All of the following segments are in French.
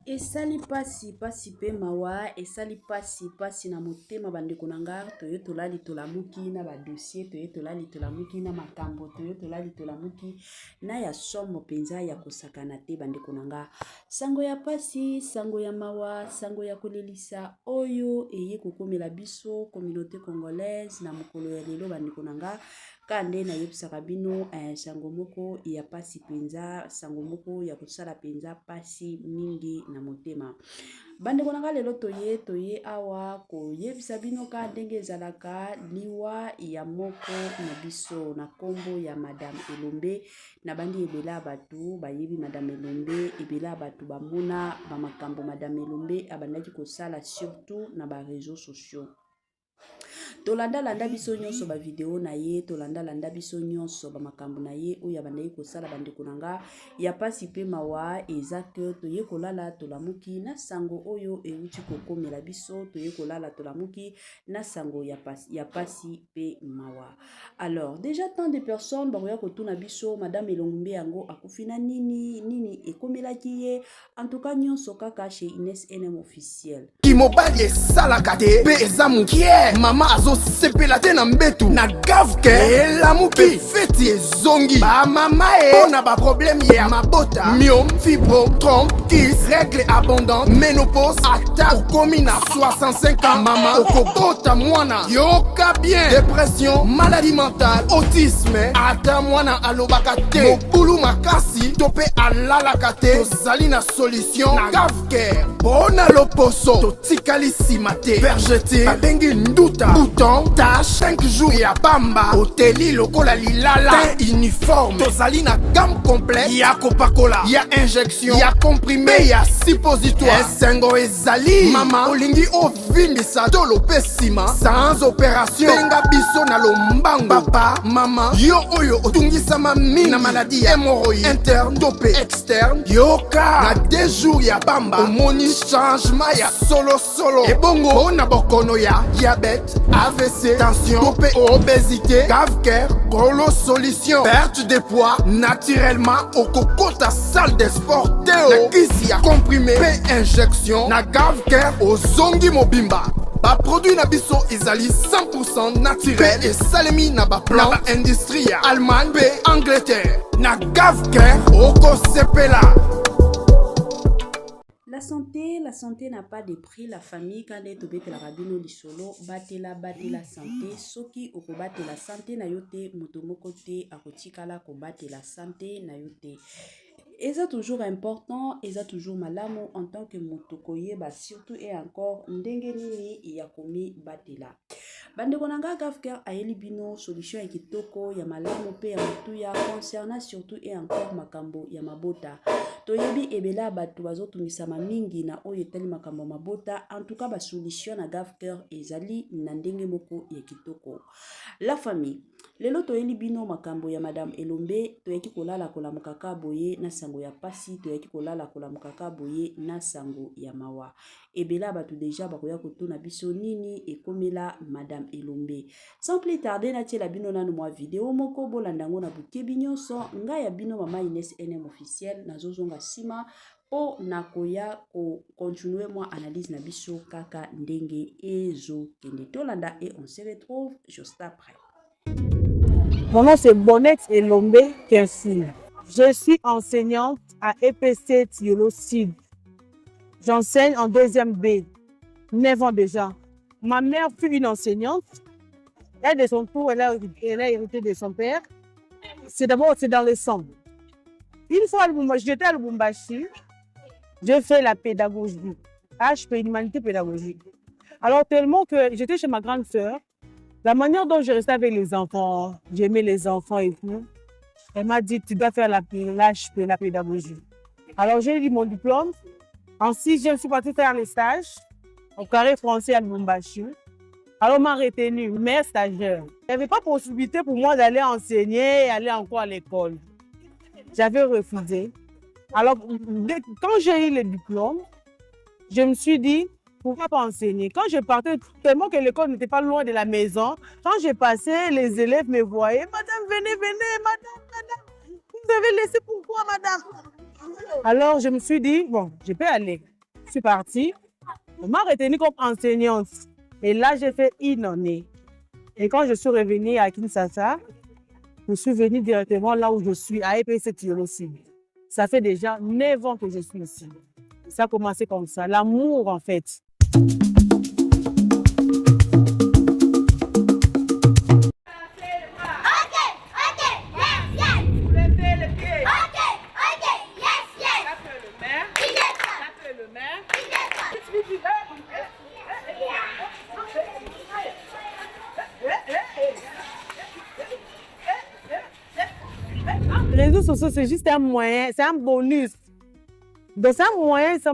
Esali pasi pe mawa, esali pasi na motema bandeko na nga, toye tolali tolamuki na ba dossier, toye tolali tolamuki na makambo, toye tolali tolamuki na ya somo penza ya kosakana te bandeko na nga. Sango ya pasi, sango ya mawa, sango ya kolelisa oyo eye kokomela biso communauté congolaise na mokolo ya lelo bandeko na nga. Kande na yebisaka bino sango moko ya pasi penza, sango moko ya kosala penza pasi mingi na motema. Bandeko na nga lelo toye awa ko yebisa bino ka ndenge ezalaka liwa ya moko na biso na kombo ya Madame Elombe. Na bandi ebela batu bayebi Madame Elombe, ebela batu bamona ba makambo Madame Elombe abandaki kosala surtout na ba réseaux sociaux. Tolanda landa biso nyonso ba video na ye, tolanda landa biso nyonso ba makambo na ye oya bandaki kosala bandeko na nga ya pasi pe mawa eza ke toye kolala tolamuki na sango oyo euti kokomela biso, toye kolala tolamuki na sango ya pasi pe mawa. Alors déjà tant de personnes bakoya kotuna biso Madame Elombe yango akufina nini ekomelaki ye. En tout cas nyonso kaka chez Ines NM officiel mobali esalaka te mpe eza mokie mama azosepela te na mbetu na gavke elamuki feti ezongi bamama mpo na baproblème ya mabota myome fibro trompe kis règle abondante ménopause ata okomi na 65 ans mama okobota mwana yoka bien dépression maladie mentale autisme ata mwana alobaka te mobulu makasi to mpe alalaka te tozali na solution na gavke mpona loposo tikali simate vergete babengi nduta bouton tache 5 jours ya bamba oteli lokola lilala teint uniforme tozali na gamme complète ya kopakola ya injection ya comprimé ya suppositoire esengo ezali mama olingi ovindisa tolo pe sima sans opération benga biso na lombango papa mama yo oyo otungisama mingi na maladie ya hémorroïde interne to pe externe yoka na 2 jours ya bamba omoni changement ya solo ebongo na bokono ya diabète AVC tension to pe obésité gavker golo solution perte de poids naturellement okokota salle de sport teo kisi ya comprimé pe injection na gavker ozongi mobimba baproduit na biso ezali 100% naturel esalemi na baplan na baindustrie ya Allemagne pe Angleterre na gavker okosepela. La santé n'a pas de prix. La famille, quand elle est la rabino lisolo, batela santé. Soki okobate la santé na yote, motomoko te akotikala kobate la santé na yote. Et c'est toujours important, et c'est toujours malamo en tant que motokoye, bah surtout et encore ndenge nini yakomi batela. Bande konanga gafker ayeli bino solution ekitoko ya malamu pe ya mutuya concernant surtout et encore makambo ya mabota. Toyebi ebela batu bazotungisama mingi na oyo etali makambo mabota. En tout cas ba solution na gafker ezali na ndenge moko ya kitoko. La famille lelo toyeli bino makambo ya Madame Elombe, toyeki kolala kolamukaka boye na sango ya pasi, toyeki kolala kolamukaka boye na sango ya mawa. Ebela batu deja bakoya kotuna biso nini ekomela Madame Elombe. Sans plus tarder na tiela bino nanu mwa video moko bolandango na bukebi nyonso nga ya bino mama Ines NM officiel na zozonga sima po nakoya ko continuer moi analyse na biso kaka ndenge ezo kende tolanda et on se retrouve juste après. Mon nom c'est Bonnette Elombe Kinsine. Je suis enseignante à EPC Tiolo Sud. J'enseigne en 2e B, 9 ans déjà. Ma mère fut une enseignante. Elle, de son tour, elle a hérité de son père. C'est d'abord dans le sang. Une fois, j'étais à Lubumbashi, je fais la pédagogie, HP, humanité pédagogique. Alors tellement que j'étais chez ma grande sœur, la manière dont je restais avec les enfants, j'aimais les enfants et tout, elle m'a dit, tu dois faire l'HP, la pédagogie. Alors j'ai eu mon diplôme. En 6e, je suis partie faire les stages au carré français à Lubumbashi. Alors on m'a retenue, mère stagiaire. Il n'y avait pas possibilité pour moi d'aller enseigner, aller encore à l'école. J'avais refusé. Alors quand j'ai eu le diplôme, je me suis dit, pourquoi pas enseigner? Quand je partais, tellement que l'école n'était pas loin de la maison, quand je passais, les élèves me voyaient. Madame, venez, madame. Vous avez laissé pourquoi, madame? Alors je me suis dit, bon, je peux aller. Je suis partie. On m'a retenue comme enseignante. Et là, j'ai fait une année. Et quand je suis revenue à Kinshasa, je suis venue directement là où je suis, à EPC Thiolo-Sud. Ça fait déjà 9 ans que je suis ici. Ça a commencé comme ça, l'amour en fait. Les réseaux sociaux, c'est juste un moyen, c'est un bonus. Donc, c'est un moyen, ça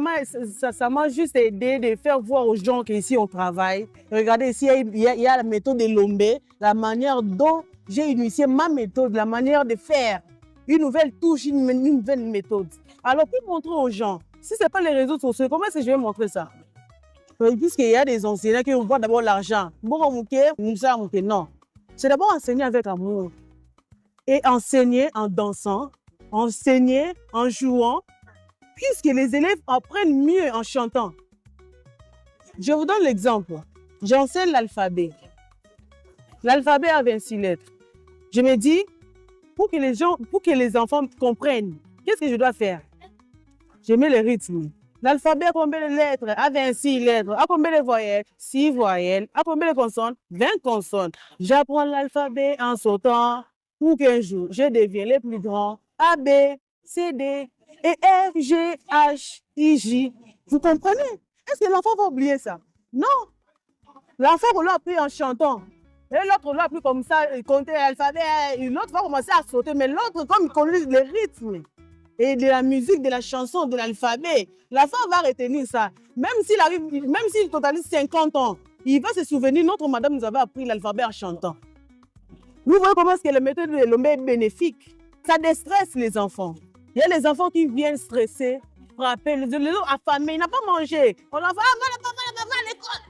m'a juste aidé de faire voir aux gens qu'ici on travaille. Regardez, ici, il y a la méthode de Lombé, la manière dont j'ai initié ma méthode, la manière de faire une nouvelle touche, une nouvelle méthode. Alors, pour montrer aux gens, si ce n'est pas les réseaux sociaux, comment est-ce que je vais montrer ça? Puisqu'il y a des enseignants qui voient d'abord l'argent. Non. C'est d'abord enseigner avec amour. Et enseigner en dansant, enseigner en jouant, puisque les élèves apprennent mieux en chantant. Je vous donne l'exemple. J'enseigne l'alphabet. L'alphabet a 26 lettres. Je me dis, pour que les enfants comprennent, qu'est-ce que je dois faire? Je mets le rythme. L'alphabet a combien de lettres? A 26 lettres. A combien de voyelles? 6 voyelles. A combien de consonnes? 20 consonnes. J'apprends l'alphabet en sautant. Pour qu'un jour, je devienne le plus grand. A, B, C, D, et F, G, H, I, J. Vous comprenez? Est-ce que l'enfant va oublier ça? Non. L'enfant, on l'a appris en chantant. Et l'autre, on l'a appris comme ça, il comptait l'alphabet. L'autre va commencer à sauter. Mais l'autre, comme il connaît le rythme et de la musique, de la chanson, de l'alphabet, l'enfant va retenir ça. Même s'il totalise 50 ans, il va se souvenir, notre madame nous avait appris l'alphabet en chantant. Vous voyez comment est-ce que la méthode de Lombé est bénéfique? Ça déstresse les enfants. Il y a les enfants qui viennent stressés, frapper, les autres affamés, il n'a pas mangé. On l'envoie à l'école.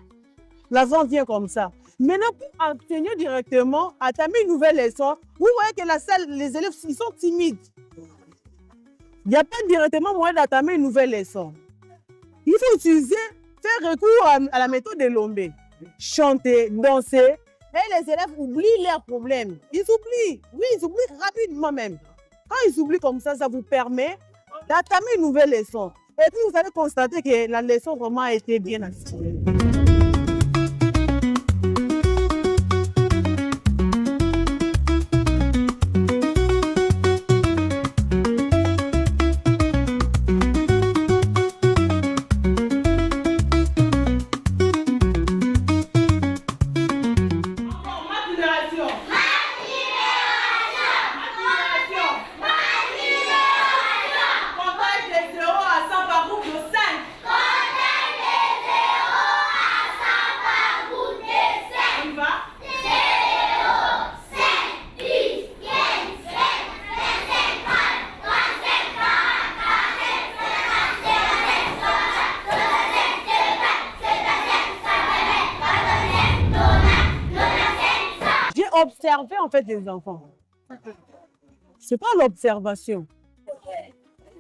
L'enfant vient comme ça. Maintenant, pour enseigner directement, entamer une nouvelle leçon, vous voyez que la salle, les élèves, ils sont timides. Il n'y a pas directement moyen d'entamer une nouvelle leçon. Il faut faire recours à la méthode de Lombé. Chanter, danser. Et les élèves oublient leurs problèmes. Ils oublient. Oui, ils oublient rapidement même. Quand ils oublient comme ça vous permet d'entamer une nouvelle leçon. Et puis vous allez constater que la leçon vraiment a été bien assurée. Observer en fait les enfants. C'est pas l'observation.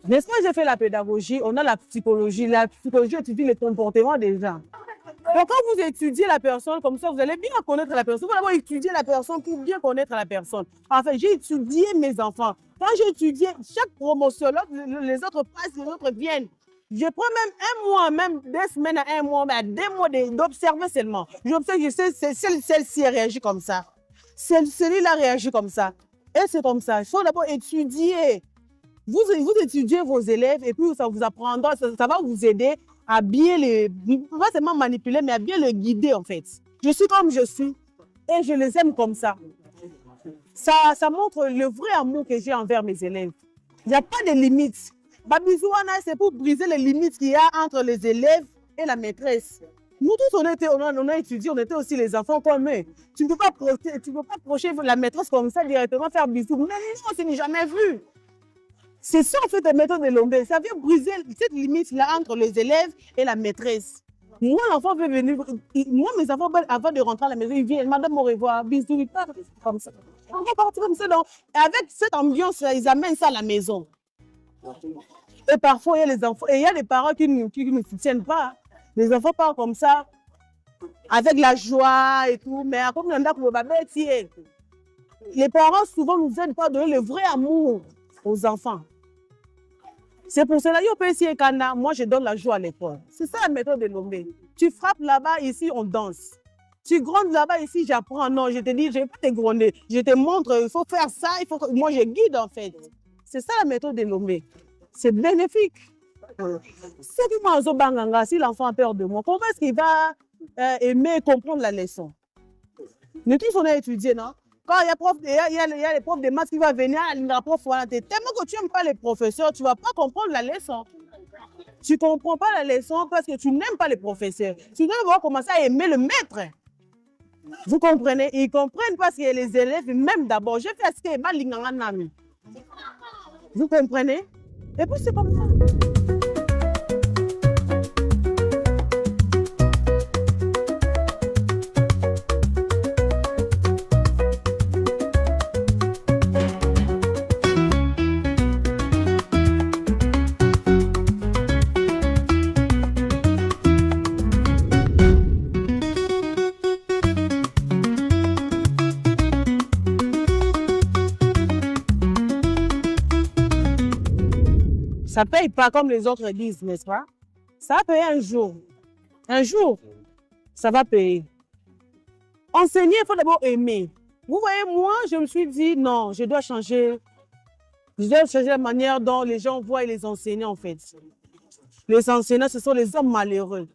N'est-ce pas, j'ai fait la pédagogie, on a la psychologie. La psychologie étudie le comportement des gens. Donc quand vous étudiez la personne comme ça, vous allez bien connaître la personne. Vous allez étudier la personne pour bien connaître la personne. Enfin, j'ai étudié mes enfants. Quand j'ai étudié chaque promotion, les autres passent, les autres viennent. Je prends même un mois, même 2 semaines à 1 mois, mais à 2 mois d'observer seulement. J'observe, je sais, celle-ci réagit comme ça. Celui-là réagit comme ça. Et c'est comme ça. Il faut d'abord étudier. Vous étudiez vos élèves et puis ça vous apprendra, ça va vous aider à bien pas seulement manipuler, mais à bien le guider en fait. Je suis comme je suis et je les aime comme ça. Ça montre le vrai amour que j'ai envers mes élèves. Il n'y a pas de limites. Babizouana, c'est pour briser les limites qu'il y a entre les élèves et la maîtresse. Nous tous, on a étudié, on était aussi les enfants comme eux. Tu ne peux pas approcher la maîtresse comme ça directement, faire bisous. Mais non, ce n'est jamais vu. C'est ça en fait la méthode de Lombé. Ça vient briser cette limite-là entre les élèves et la maîtresse. Moi, l'enfant veut venir. Moi, mes enfants, avant de rentrer à la maison, ils viennent. Madame, au revoir, bisous, ils partent comme ça. On va partir comme ça. Donc, avec cette ambiance-là, ils amènent ça à la maison. Et parfois, il y a les enfants, et il y a des parents qui ne soutiennent pas. Les enfants parlent comme ça, avec la joie et tout, mais comme les parents souvent nous aident pas à donner le vrai amour aux enfants. C'est pour cela que moi je donne la joie à l'école. C'est ça la méthode de Lomé. Tu frappes là-bas, ici on danse. Tu grondes là-bas, ici j'apprends. Non, je te dis, je vais pas te gronder. Je te montre, il faut faire ça, il faut que... Moi je guide en fait. C'est ça la méthode de Lomé. C'est bénéfique. C'est que moi, si l'enfant a peur de moi, comment est-ce qu'il va aimer comprendre la leçon? Nous tous on a étudié, non? Quand il y a les profs de maths qui vont venir, la prof, voilà, tellement que tu n'aimes pas les professeurs, tu ne vas pas comprendre la leçon. Tu ne comprends pas la leçon parce que tu n'aimes pas les professeurs. Tu dois commencer à aimer le maître. Vous comprenez? Ils comprennent parce que les élèves, même d'abord, je fais ce que je vous comprenez? Et puis c'est comme ça. Ça ne paye pas comme les autres disent, n'est-ce pas? Ça va payer un jour. Un jour, ça va payer. Enseigner, il faut d'abord aimer. Vous voyez, moi, je me suis dit, non, je dois changer. Je dois changer la manière dont les gens voient les enseignants, en fait. Les enseignants, ce sont les hommes malheureux.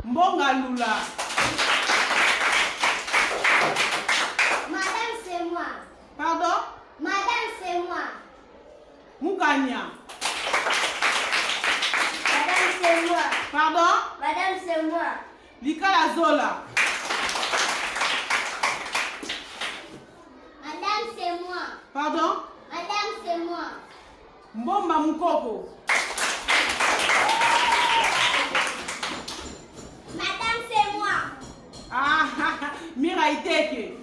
Mbonga Lula. Madame, c'est moi. Pardon? Madame, c'est moi. Mukanya. Madame, c'est moi. Pardon? Madame, c'est moi. Likala Zola. Madame, c'est moi. Pardon? Madame, c'est moi. Mbomba Mukoko. Madame, c'est moi. Ah, Mira Iteke.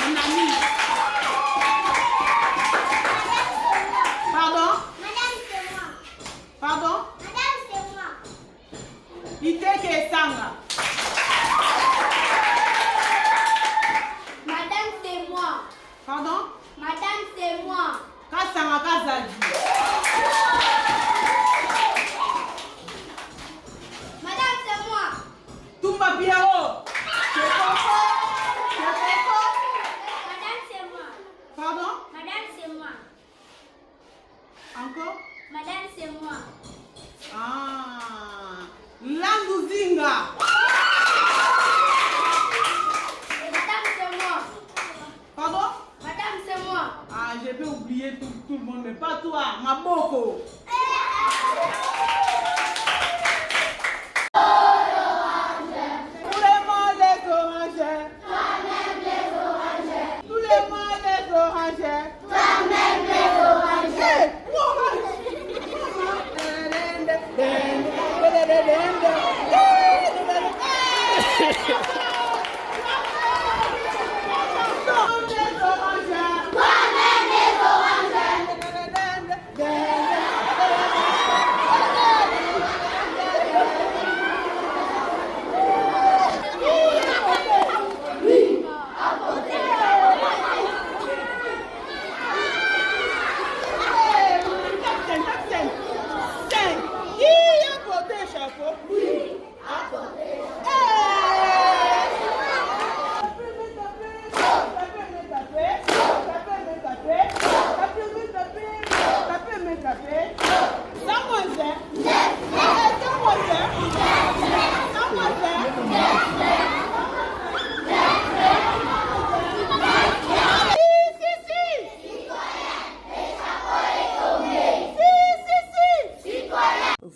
Mon ami. Pardon? Madame, c'est moi. Pardon? Madame, c'est moi. Iteke Sanga. Madame, c'est moi. Pardon? Madame, c'est moi. Kasanga Kazaji. Madame, c'est moi. Tumba Biao. Madame, c'est moi. Pardon? Madame, c'est moi. Encore? Madame, c'est moi. Ah. Landuzinga. Madame, c'est moi. Pardon? Madame, c'est moi. Ah, j'ai pu oublier tout le monde, mais pas toi, Maboko.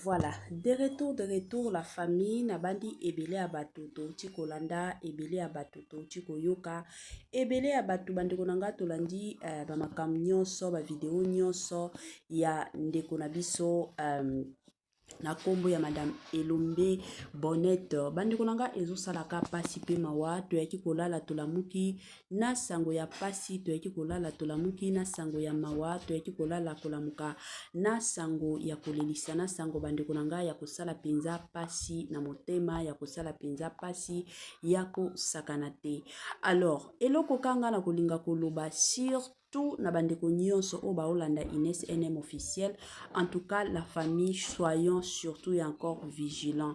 Voilà, de retour, la famille nabandi ebele abatuto tiko landa ebele abatuto tiko yoka ebele abatu bandeko nanga tolandi ba makam nyonso ba video nyonso ya ndeko na biso na kombo ya madame Elombe Bonette bandeko nanga ezosalaka pasi pe mawa toyaki kolala tolamuki na sango ya pasi toyaki kolala tolamuki na sango ya mawa toyaki kolala kolamuka na sango ya kolelisa na sango bandeko nanga ya kosala penza pasi na motema ya kosala penza pasi ya kosakana te. Alors eloko kanga na kolinga koloba tout na bandeko nyonso o baolanda Ines NM officiel. En tout cas la famille, soyons surtout et encore vigilants.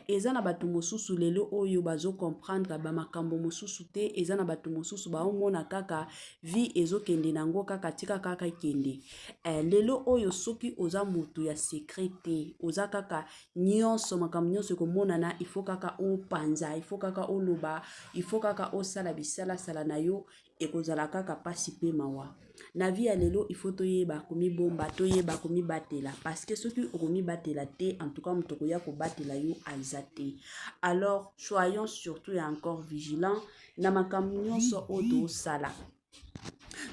Eza na batu mosusu lelo oyo bazo comprendre ba makambo mosusu te. Eza na batu mosusu ba omona kaka vi ezo kende nango kaka tika kaka kende. Lelo oyo soki oza mutu ya secrete oza kaka nyonso makambo nyonso komona na il faut kaka o panza, il faut kaka o loba, il faut kaka o sala bisala sala na yo ekozala kaka pasi pe mawa. Na vie ya lelo il faut toyeba komi bomba toyeba komi batela parce que soki okomi batela te en tout cas mutoko ya ko batela yo azate. Alors soyons surtout et encore vigilants na makambo nyonso oto sala.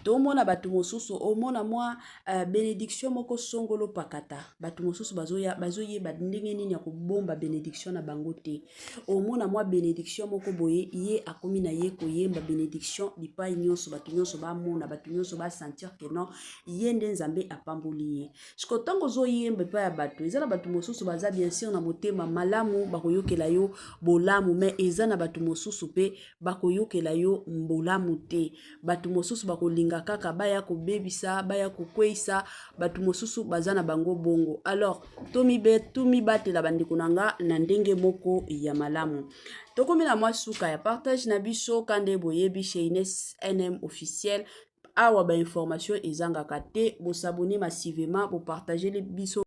Tomona batu mosusu omona mwa bénédiction moko songolo pakata batu mosusu bazoyeba ndenge nini ya kobomba bénédiction na bango te. Omona mwa bénédiction moko boye ye akomi na ye koyemba bénédiction lipai nyonso batu nyonso bamona batu nyonso ba sentir que non ye nde nzambe apamboli ye. Siko tango zoyemba pa ya batu eza na batu mosusu baza bien sûr na motema malamu bakoyokela yo bolamu mais eza na batu mosusu pe bakoyokela yo mbolamu te. Batu mosusu bakolinga kaka baya ko bebisa baya ko kweisa batu mosusu bazana bango bongo. Alors tumi batela bandeko nanga na ndenge moko ya malamu. Tokomi na mwa suka ya partage na biso kande boyebi chez Ines NM officiel awa ba information ezanga kate bo s'abonner massivement bo partager les biso